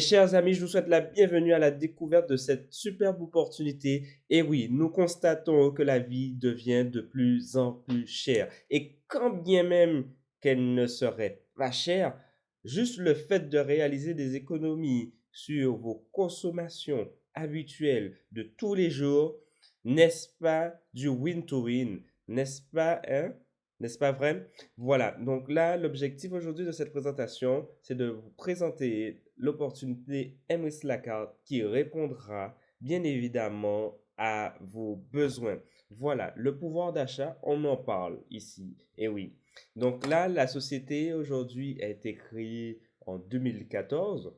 chers amis, je vous souhaite la bienvenue à la découverte de cette superbe opportunité. Et oui, nous constatons que la vie devient de plus en plus chère. Et quand bien même qu'elle ne serait pas chère, juste le fait de réaliser des économies sur vos consommations habituelles de tous les jours, n'est-ce pas du win-to-win? N'est-ce pas, hein? N'est-ce pas vrai? Voilà, donc là, l'objectif aujourd'hui de cette présentation, c'est de vous présenter l'opportunité Emrys Lacarte qui répondra bien évidemment à vos besoins. Voilà, le pouvoir d'achat, on en parle ici. Et oui. Donc là, la société aujourd'hui a été créée en 2014.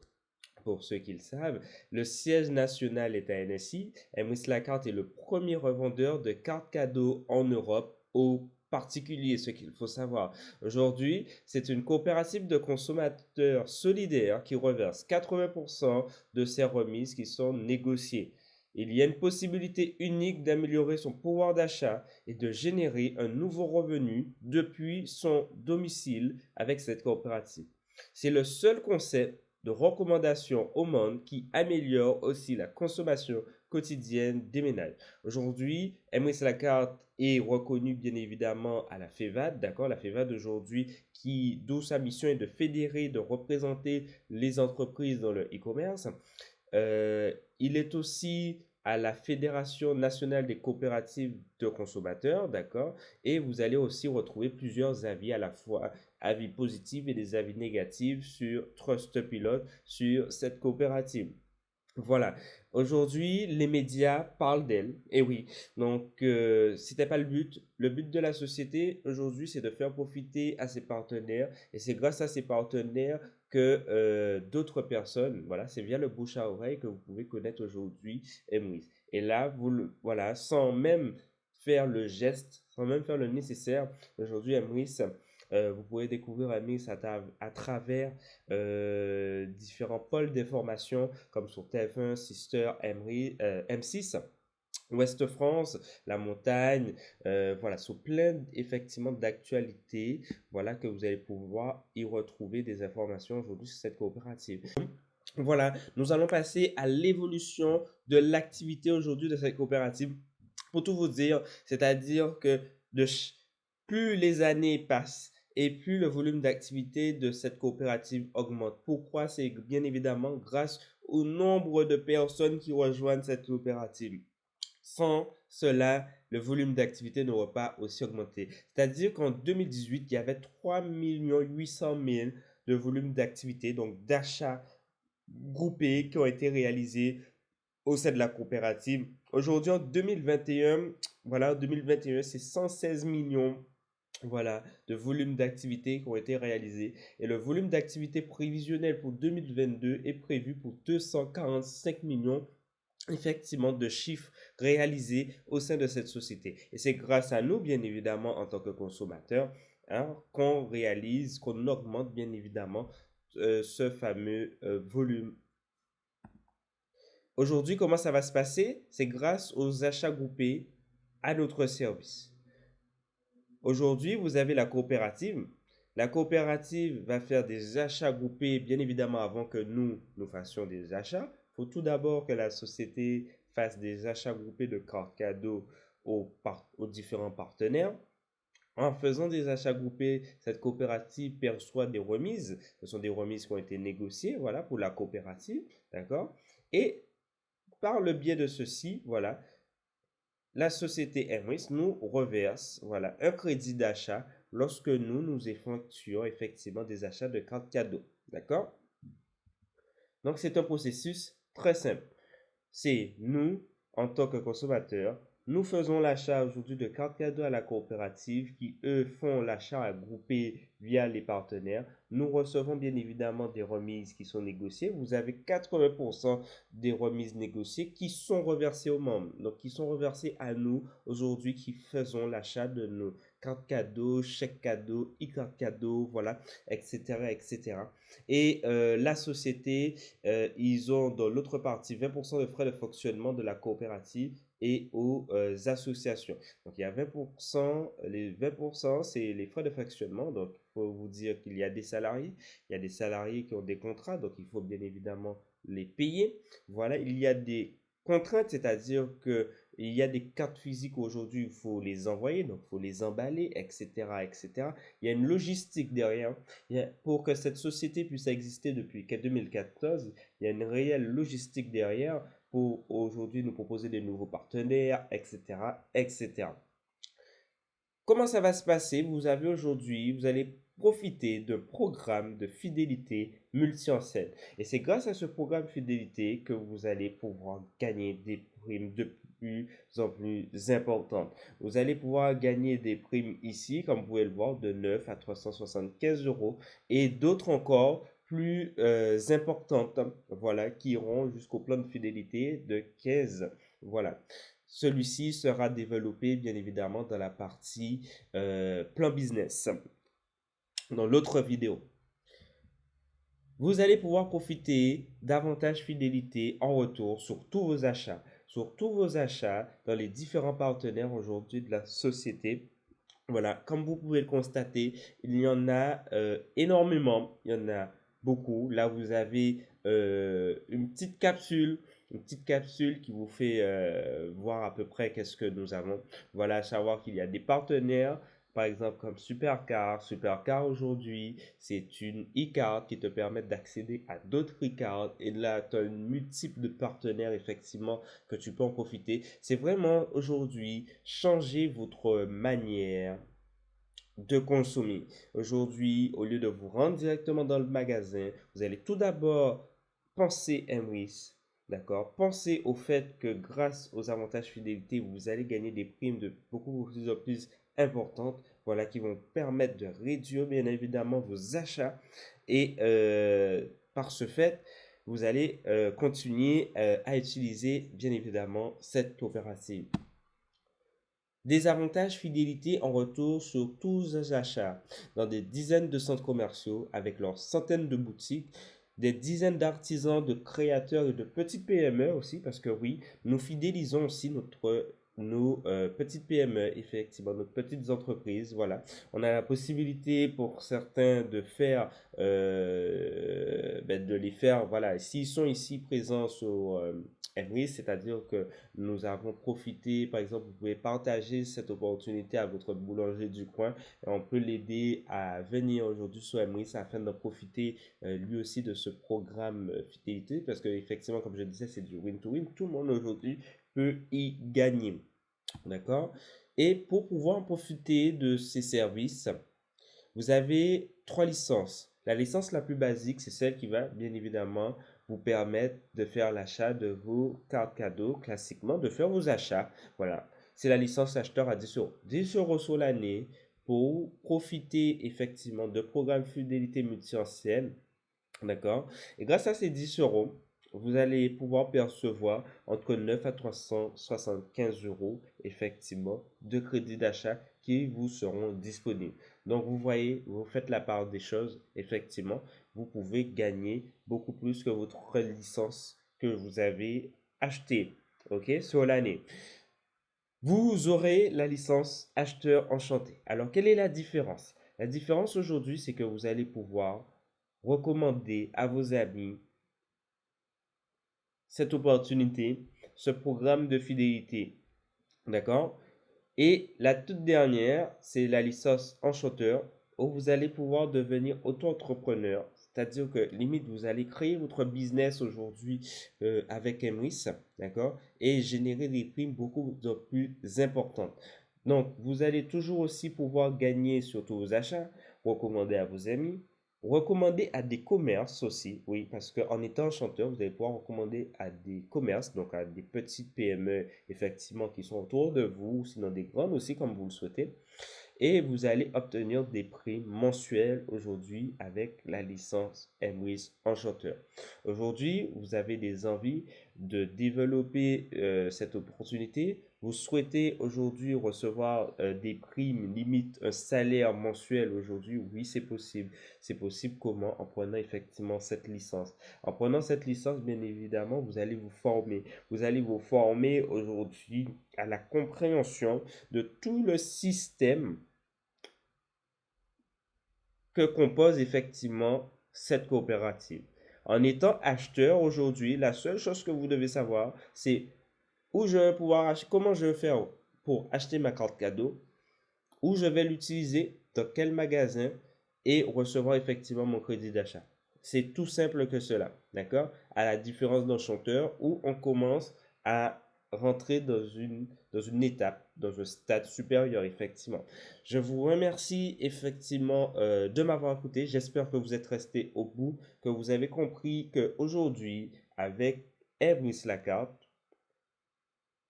Pour ceux qui le savent, le siège national est à Annecy. Emrys Lacarte est le premier revendeur de cartes cadeaux en Europe aux particuliers, ce qu'il faut savoir. Aujourd'hui, c'est une coopérative de consommateurs solidaires qui reverse 80% de ses remises qui sont négociées. Il y a une possibilité unique d'améliorer son pouvoir d'achat et de générer un nouveau revenu depuis son domicile avec cette coopérative. C'est le seul concept de recommandations au monde qui améliore aussi la consommation quotidienne des ménages. Aujourd'hui, Emrys Lacarte est reconnu bien évidemment à la FEVAD, d'accord? La FEVAD aujourd'hui dont sa mission est de fédérer, de représenter les entreprises dans le e-commerce. Il est aussi à la Fédération nationale des coopératives de consommateurs, d'accord? Et vous allez aussi retrouver plusieurs avis à la fois, avis positifs et des avis négatifs sur Trustpilot, sur cette coopérative. Voilà. Aujourd'hui, les médias parlent d'elle. Et oui. Donc, c'était pas le but. Le but de la société aujourd'hui, c'est de faire profiter à ses partenaires. Et c'est grâce à ces partenaires que d'autres personnes, voilà, c'est via le bouche à oreille que vous pouvez connaître aujourd'hui Emrys. Et là, voilà, sans même faire le geste, sans même faire le nécessaire, aujourd'hui Emrys, vous pouvez découvrir Emrys à travers différents pôles d'information comme sur TF1, Sister, M6, Ouest France, La Montagne, voilà, sur plein effectivement d'actualités, voilà, que vous allez pouvoir y retrouver des informations aujourd'hui sur cette coopérative. Voilà, nous allons passer à l'évolution de l'activité aujourd'hui de cette coopérative. Pour tout vous dire, c'est-à-dire que de plus les années passent et plus le volume d'activité de cette coopérative augmente. Pourquoi? C'est bien évidemment grâce au nombre de personnes qui rejoignent cette coopérative. Sans cela, le volume d'activité n'aurait pas aussi augmenté. C'est-à-dire qu'en 2018, il y avait 3 800 000 de volume d'activité, donc d'achats groupés qui ont été réalisés au sein de la coopérative. Aujourd'hui, en 2021, voilà, 2021, c'est 116 millions, voilà, de volume d'activité qui ont été réalisés. Et le volume d'activité prévisionnel pour 2022 est prévu pour 245 millions effectivement de chiffres réalisés au sein de cette société. Et c'est grâce à nous, bien évidemment, en tant que consommateurs, hein, qu'on réalise, qu'on augmente bien évidemment ce fameux volume. Aujourd'hui, comment ça va se passer? C'est grâce aux achats groupés à notre service. Aujourd'hui, vous avez la coopérative. La coopérative va faire des achats groupés, bien évidemment, avant que nous fassions des achats. Il faut tout d'abord que la société fasse des achats groupés de cartes cadeaux aux différents partenaires. En faisant des achats groupés, cette coopérative perçoit des remises. Ce sont des remises qui ont été négociées, voilà, pour la coopérative, d'accord? Et par le biais de ceci, voilà, la société Emrys nous reverse, voilà, un crédit d'achat lorsque nous effectuons effectivement des achats de cartes cadeaux. D'accord? Donc, c'est un processus très simple. C'est nous, en tant que consommateurs, nous faisons l'achat aujourd'hui de cartes cadeaux à la coopérative qui, eux, font l'achat à grouper via les partenaires. Nous recevons bien évidemment des remises qui sont négociées. Vous avez 80% des remises négociées qui sont reversées aux membres. Donc, qui sont reversées à nous aujourd'hui qui faisons l'achat de nos cartes cadeaux, chèques cadeaux, e-cartes cadeaux, voilà, etc., etc. Et la société ils ont dans l'autre partie 20% de frais de fonctionnement de la coopérative et aux associations. Donc il y a 20%, les 20% c'est les frais de fonctionnement. Donc il faut vous dire qu'il y a des salariés, il y a des salariés qui ont des contrats, donc il faut bien évidemment les payer. Voilà, il y a des contraintes, c'est-à-dire que il y a des cartes physiques aujourd'hui, il faut les envoyer, donc il faut les emballer, etc., etc. Il y a une logistique derrière. Pour que cette société puisse exister depuis 2014, il y a une réelle logistique derrière pour aujourd'hui nous proposer des nouveaux partenaires, etc., etc. Comment ça va se passer? Vous avez aujourd'hui, vous allez profiter d'un programme de fidélité multi-enseigne. Et c'est grâce à ce programme fidélité que vous allez pouvoir gagner des primes de plus en plus importantes. Vous allez pouvoir gagner des primes ici, comme vous pouvez le voir, de 9 à 375 euros et d'autres encore plus importantes, voilà, qui iront jusqu'au plan de fidélité de 15. Voilà. Celui-ci sera développé bien évidemment dans la partie plan business, dans l'autre vidéo. Vous allez pouvoir profiter d'avantages fidélité en retour sur tous vos achats. Sur tous vos achats dans les différents partenaires aujourd'hui de la société. Voilà, comme vous pouvez le constater, il y en a énormément, il y en a beaucoup. Là, vous avez une petite capsule qui vous fait voir à peu près qu'est-ce que nous avons. Voilà, à savoir qu'il y a des partenaires, par exemple comme Supercar. Supercar aujourd'hui, c'est une e-card qui te permet d'accéder à d'autres e-cards. Et là, tu as une multiple de partenaires, effectivement, que tu peux en profiter. C'est vraiment aujourd'hui changer votre manière de consommer. Aujourd'hui, au lieu de vous rendre directement dans le magasin, vous allez tout d'abord penser MWIS. D'accord? Pensez au fait que grâce aux avantages fidélité, vous allez gagner des primes de beaucoup plus importantes, voilà, qui vont permettre de réduire bien évidemment vos achats. Et par ce fait, vous allez continuer à utiliser bien évidemment cette coopérative. Des avantages fidélité en retour sur tous les achats dans des dizaines de centres commerciaux avec leurs centaines de boutiques, des dizaines d'artisans, de créateurs et de petites PME aussi, parce que oui, nous fidélisons aussi nos petites PME, effectivement, nos petites entreprises. Voilà, on a la possibilité pour certains de faire, de les faire, voilà, s'ils sont ici présents sur Emry, c'est-à-dire que nous avons profité, par exemple, vous pouvez partager cette opportunité à votre boulanger du coin et on peut l'aider à venir aujourd'hui sur Emrys afin de profiter lui aussi de ce programme fidélité parce que effectivement, comme je disais, c'est du win-to-win. Tout le monde aujourd'hui peut y gagner. D'accord? Et pour pouvoir profiter de ces services, vous avez trois licences. La licence la plus basique, c'est celle qui va bien évidemment vous permettre de faire l'achat de vos cartes cadeaux, classiquement, de faire vos achats. Voilà, c'est la licence acheteur à 10 euros. 10 euros sur l'année pour profiter effectivement de programmes fidélité multi-ancienne. D'accord? Et grâce à ces 10 euros, vous allez pouvoir percevoir entre 9 à 375 euros, effectivement, de crédits d'achat qui vous seront disponibles. Donc, vous voyez, vous faites la part des choses, effectivement, vous pouvez gagner beaucoup plus que votre licence que vous avez achetée, ok, sur l'année. Vous aurez la licence acheteur enchanté. Alors, quelle est la différence? La différence aujourd'hui, c'est que vous allez pouvoir recommander à vos amis cette opportunité, ce programme de fidélité. D'accord? Et la toute dernière, c'est la licence enchanteur où vous allez pouvoir devenir auto-entrepreneur. C'est-à-dire que limite, vous allez créer votre business aujourd'hui avec Emrys, d'accord? Et générer des primes beaucoup de plus importantes. Donc, vous allez toujours aussi pouvoir gagner sur tous vos achats, recommander à vos amis, recommander à des commerces aussi, oui, parce qu'en étant chanteur, vous allez pouvoir recommander à des commerces, donc à des petites PME, effectivement, qui sont autour de vous, sinon des grandes aussi, comme vous le souhaitez. Et vous allez obtenir des prix mensuels aujourd'hui avec la licence MWIS Enchanteur. Aujourd'hui, vous avez des envies de développer cette opportunité. Vous souhaitez aujourd'hui recevoir des primes, limite un salaire mensuel aujourd'hui. Oui, c'est possible. C'est possible comment? En prenant effectivement cette licence. En prenant cette licence, bien évidemment, vous allez vous former. Vous allez vous former aujourd'hui à la compréhension de tout le système que compose effectivement cette coopérative. En étant acheteur aujourd'hui, la seule chose que vous devez savoir, c'est où je vais pouvoir acheter, comment je vais faire pour acheter ma carte cadeau, où je vais l'utiliser, dans quel magasin et recevoir effectivement mon crédit d'achat. C'est tout simple que cela, d'accord? À la différence d'un chanteur où on commence à rentrer dans une étape, dans un stade supérieur, effectivement. Je vous remercie effectivement de m'avoir écouté. J'espère que vous êtes resté au bout, que vous avez compris qu'aujourd'hui, avec Hermes la carte,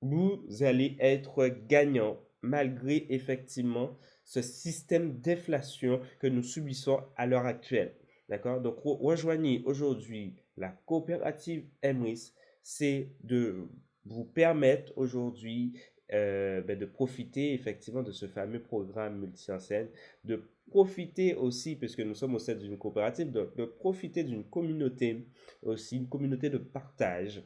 vous allez être gagnant malgré effectivement ce système d'inflation que nous subissons à l'heure actuelle. D'accord? Donc, rejoignez aujourd'hui la coopérative Emrys. C'est de vous permettre aujourd'hui de profiter effectivement de ce fameux programme multi-enseigne, de profiter aussi, puisque nous sommes au sein d'une coopérative, de profiter d'une communauté aussi, une communauté de partage.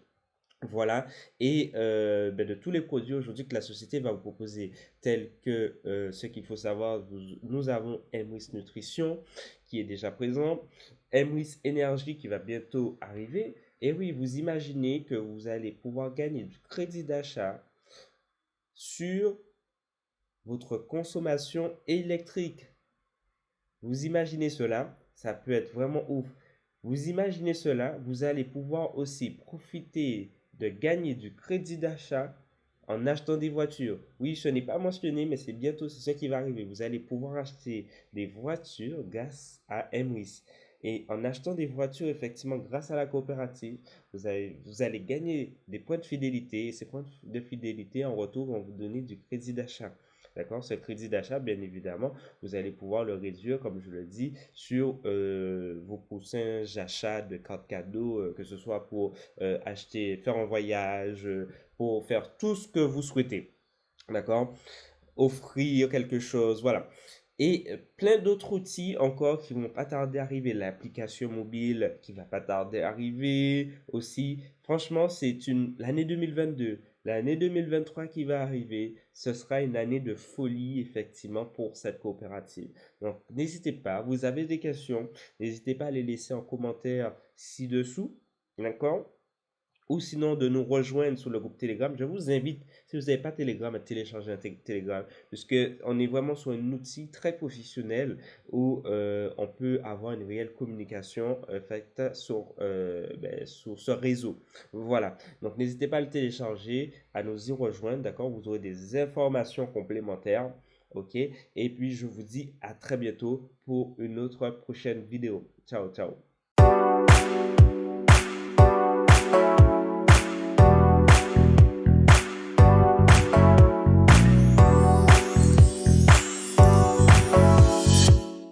Voilà, et de tous les produits aujourd'hui que la société va vous proposer, tels que ce qu'il faut savoir, nous avons Emrys Nutrition qui est déjà présent, Emrys Énergie qui va bientôt arriver. Et oui, vous imaginez que vous allez pouvoir gagner du crédit d'achat sur votre consommation électrique. Vous imaginez cela, ça peut être vraiment ouf. Vous imaginez cela, vous allez pouvoir aussi profiter de gagner du crédit d'achat en achetant des voitures. Oui, ce n'est pas mentionné, mais c'est bientôt, c'est ce qui va arriver. Vous allez pouvoir acheter des voitures grâce à Emrys. Et en achetant des voitures, effectivement, grâce à la coopérative, vous allez gagner des points de fidélité. Et ces points de fidélité, en retour, vont vous donner du crédit d'achat. D'accord? Ce crédit d'achat, bien évidemment, vous allez pouvoir le réduire, comme je le dis, sur vos prochains achats de cartes cadeaux, que ce soit pour acheter, faire un voyage, pour faire tout ce que vous souhaitez. D'accord? Offrir quelque chose, voilà. Et plein d'autres outils encore qui vont pas tarder à arriver. L'application mobile qui va pas tarder à arriver aussi. Franchement, c'est l'année 2022. L'année 2023 qui va arriver, ce sera une année de folie effectivement pour cette coopérative. Donc n'hésitez pas, vous avez des questions, n'hésitez pas à les laisser en commentaire ci-dessous. D'accord? Ou sinon de nous rejoindre sur le groupe Telegram. Je vous invite, si vous n'avez pas Telegram, à télécharger un Telegram, puisque on est vraiment sur un outil très professionnel où on peut avoir une réelle communication faite sur ce réseau. Voilà. Donc n'hésitez pas à le télécharger, à nous y rejoindre, d'accord? Vous aurez des informations complémentaires. Ok? Et puis je vous dis à très bientôt pour une autre prochaine vidéo. Ciao, ciao.